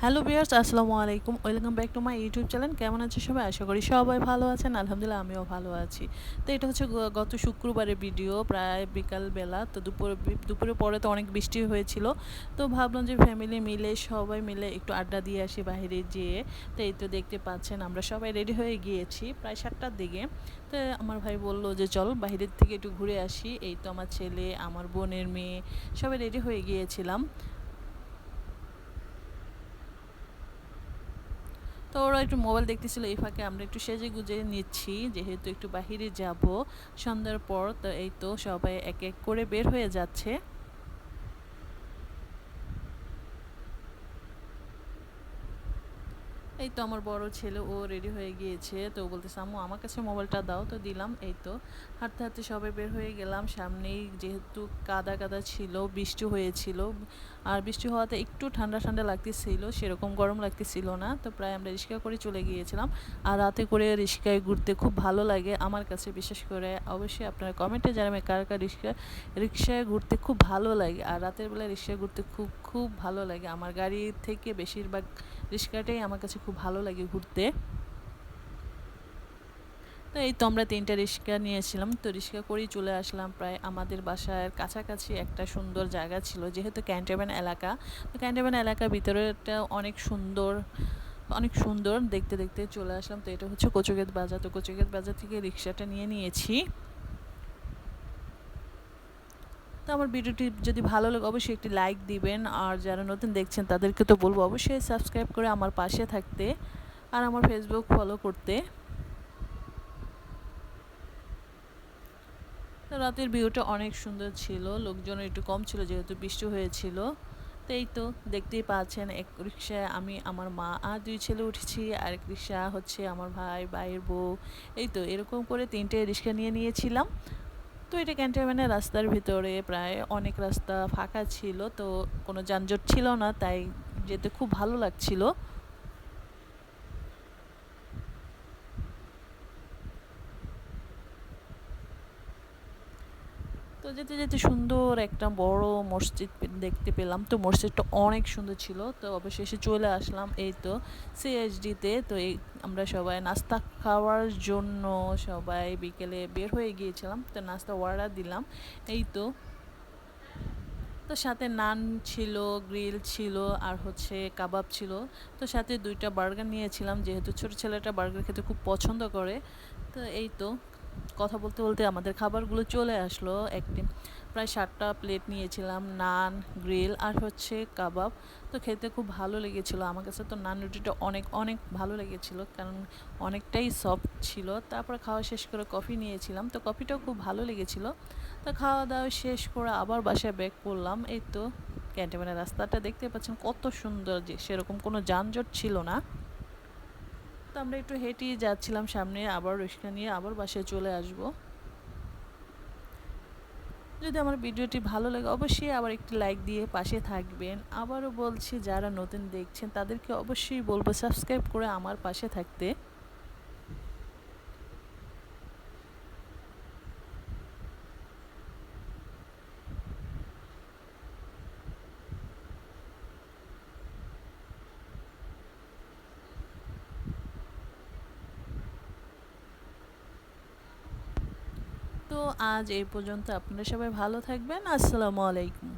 Hello viewers, আসসালামু আলাইকুম। Welcome back to my YouTube channel. কেমন আছেন সবাই? আশা করি সবাই ভালো আছেন। আলহামদুলিল্লাহ আমিও ভালো আছি। তো এটা হচ্ছে গত শুক্রবারের ভিডিও, প্রায় বিকালবেলা। তো দুপুরের পরে তো অনেক বৃষ্টি হয়েছিল। তো ভাবলাম যে ফ্যামিলি মিলে সবাই মিলে একটু আড্ডা দিয়ে আসি বাইরে যেয়ে। তো এই তো দেখতে পাচ্ছেন আমরা সবাই রেডি হয়ে গিয়েছি প্রায় 7টার দিকে। তো আমার ভাই বলল যে চল বাইরের থেকে একটু ঘুরে আসি। এই তো আমার ছেলে, আমার বোনের মেয়ে সবাই রেডি হয়ে গিয়েছিলাম। তো ওরা একটু মোবাইল দেখতেছিল, এই ফাঁকে আমরা একটু সেজে গুজে নিচ্ছি, যেহেতু একটু বাহিরে যাব সন্ধ্যার পর। তো এই তো সবাই এক এক করে বের হয়ে যাচ্ছে। এই তো আমার বড় ছেলে ও রেডি হয়ে গিয়েছে। তো ও বলতেছে আম্মু আমার কাছে মোবাইলটা দাও, তো দিলাম। এই তো হাঁটতে হাঁটতে সবাই বের হয়ে গেলাম। সামনেই যেহেতু কাদা কাদা ছিল, বৃষ্টি হয়েছিল, আর বৃষ্টি হওয়াতে একটু ঠান্ডা ঠান্ডা লাগতেছিল, সেরকম গরম লাগতেছিল না। তো প্রায় আমরা রিক্সা করে চলে গিয়েছিলাম। আর রাতে করে রিক্সায় ঘুরতে খুব ভালো লাগে আমার কাছে, বিশেষ করে। অবশ্যই আপনারা কমেন্টে জানাবেন কার কার রিক্সায় ঘুরতে খুব ভালো লাগে। আর রাতের বেলা রিক্সায় ঘুরতে খুব খুব ভালো লাগে। আমার গাড়ি থেকে বেশিরভাগ রিক্সাটাই আমার কাছে খুব ভালো লাগে ঘুরতে। তো এই তো আমরা 3টা রিক্সা নিয়েছিলাম। তো রিক্সা করেই চলে আসলাম প্রায় আমাদের বাসার কাছাকাছি একটা সুন্দর জায়গা ছিল, যেহেতু ক্যান্টনমেন্ট এলাকা। তো ক্যান্টনমেন্ট এলাকার ভিতরেটা অনেক সুন্দর, অনেক সুন্দর। দেখতে দেখতে চলে আসলাম। তো এটা হচ্ছে কচুগেট বাজার। তো কচুগেট বাজার থেকে রিক্সাটা নিয়েছি। তো আমার ভিডিওটি যদি ভালো লাগে অবশ্যই একটি লাইক দিবেন। আর যারা নতুন দেখছেন তাদেরকে তো বলবো অবশ্যই সাবস্ক্রাইব করে আমার পাশে থাকতে, আর আমার ফেসবুক ফলো করতে। রাতের ভিউটা অনেক সুন্দর ছিল, লোকজন একটু কম ছিল যেহেতু বৃষ্টি হয়েছিল। তো এই তো দেখতেই পাচ্ছেন, এক রিক্সায় আমি, আমার মা আর 2 ছেলে উঠেছি, আরেক রিক্সা হচ্ছে আমার ভাই, ভাইয়ের বউ। এই তো এরকম করে 3টে রিক্সা নিয়েছিলাম। তো এটা ক্যান্টনমেন্টের রাস্তার ভিতরে, প্রায় অনেক রাস্তা ফাঁকা ছিল, তো কোনো যানজট ছিল না, তাই যেতে খুব ভালো লাগছিল। তো যেতে যেতে সুন্দর একটা বড় মসজিদ দেখতে পেলাম। তো মসজিদটা অনেক সুন্দর ছিল। তো অবশেষে চলে আসলাম এই তো সিএইচডিতে। তো এই আমরা সবাই নাস্তা খাওয়ার জন্য সবাই বিকেলে বের হয়ে গিয়েছিলাম। তো নাস্তা অর্ডার দিলাম। এই তো, তো সাথে নান ছিল, গ্রিল ছিল, আর হচ্ছে কাবাব ছিল। তো সাথে 2টা বার্গার নিয়েছিলাম, যেহেতু ছোট ছেলেটা বার্গার খেতে খুব পছন্দ করে। তো এই তো কথা বলতে বলতে আমাদের খাবারগুলো চলে আসলো। একটি প্রায় 7টা প্লেট নিয়েছিলাম, নান, গ্রিল আর হচ্ছে কাবাব। তো খেতে খুব ভালো লেগেছিল আমার কাছে। তো নান রুটিটা অনেক অনেক ভালো লেগেছিল, কারণ অনেকটাই সফট ছিল। তারপর খাওয়া শেষ করে কফি নিয়েছিলাম, তো কফিটাও খুব ভালো লেগেছিল। তো খাওয়া দাওয়া শেষ করে আবার বাসায় ব্যাক করলাম। এই তো ক্যান্টনমেন্টের রাস্তাটা দেখতে পাচ্ছেন কত সুন্দর, যে সেরকম কোনো যানজট ছিল না। তো আমরা একটু হেঁটেই যাচ্ছিলাম সামনে, আবার রিক্সা নিয়ে আবার বাসায় চলে আসব। যদি আমার ভিডিওটি ভালো লাগে অবশ্যই আবার একটি লাইক দিয়ে পাশে থাকবেন। আবারও বলছি, যারা নতুন দেখছেন তাদেরকে অবশ্যই বলবো সাবস্ক্রাইব করে আমার পাশে থাকতে। তো আজ এই পর্যন্ত, আপনারা সবাই ভালো থাকবেন। আসসালামু আলাইকুম।